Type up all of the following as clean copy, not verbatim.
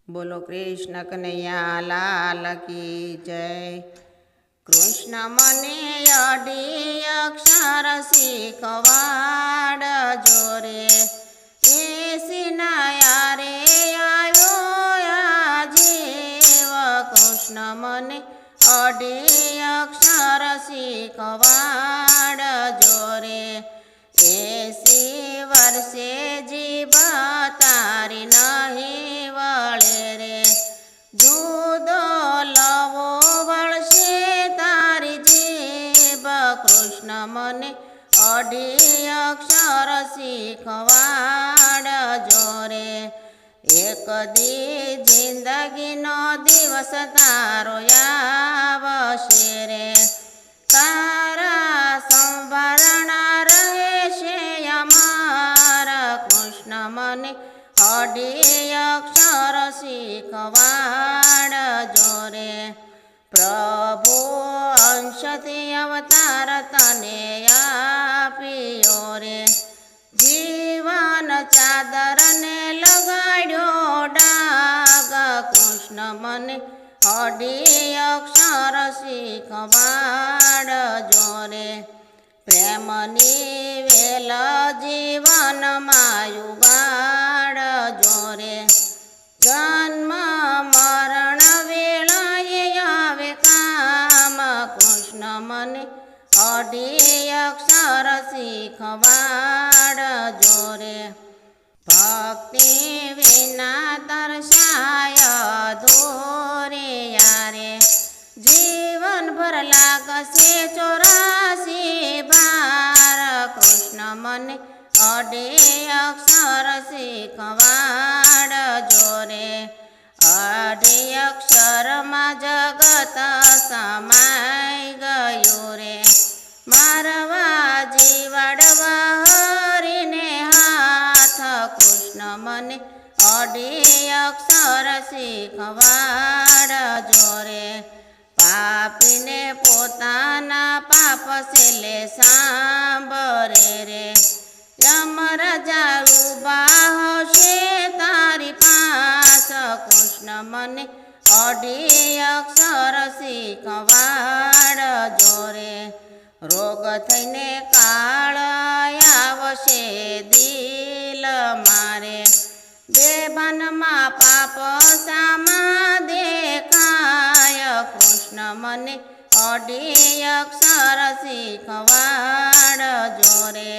बोलो कृष्ण कन्हैया लाल की जय। कृष्ण मने अडी अक्षर शिखवाड़ जोरे एसी नया रे आयो जीव। कृष्ण मने अडी अक्षर शिखवाड़ जोरे 80 वर्षे जीव तारी नहीं वळे रे। जूदो लवो वळशे तारी जीभ। कृष्ण मने अडी अक्षर शिखवाड़ जोरे। एक दी जिंदगी नो दिवस तारो आवशे रे। तारा संवरणा रहेशे अमारा। कृष्ण मने अडी अक्षर शिखवाड़ जोरे। प्रभु अंशति अवतार तने आप्यो रे। जीवन चादर ने लगाड्यो डाग। कृष्ण मने अडी अक्षर शिखवाड़ जोरे। प्रेमनी वेल जीवन मायुगाड़ जोरे। जन्म मरण वेळाए आवे काम। कृष्ण मने अडी अक्षर शिखवाड़ जोरे। भक्ति विना दर्शाय अधूरे यारे। जीवन भर लागसे 84 बार। कृष्ण मने अडी अक्षर शिखवाड़ जोरे। अडी अक्षर मा जगत समाई गयो रे। मारवा जीवाडवा हरिने हाथ। कृष्ण मने अडी अक्षर शिखवाड़ जोरे। पापीने पोताना पाप सेले सांभरे रे। यमराजा उभा हशे तारी पास। कृष्ण मने अडी अक्षर शिखवाड़ जोरे। रोग थईने काळ आवशे दिल मारे। बेभान मा पाप सामा देखाय। कृष्ण मने अडी अक्षर शिखवाड़ जोरे।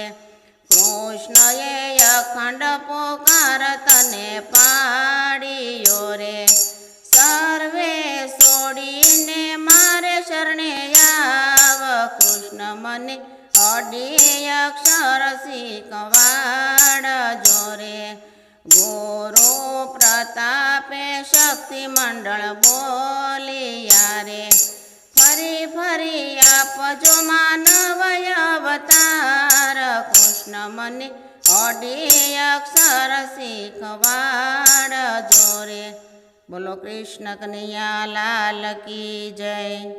कृष्णए अखंड पोकार तने पाडियो रे। सर्वे सोडीने मारे शरणे आव। कृष्ण मने अडी अक्षर शिखवाड़ जोरे। गुरु प्रतापे शक्ति मंडल बोलिया रे। फरी फरी आपजो मानव अवतार। कृष्ण मने अडी अक्षर शिखवाड़ जोरे। बोलो कृष्ण कन्हैया लाल की जय।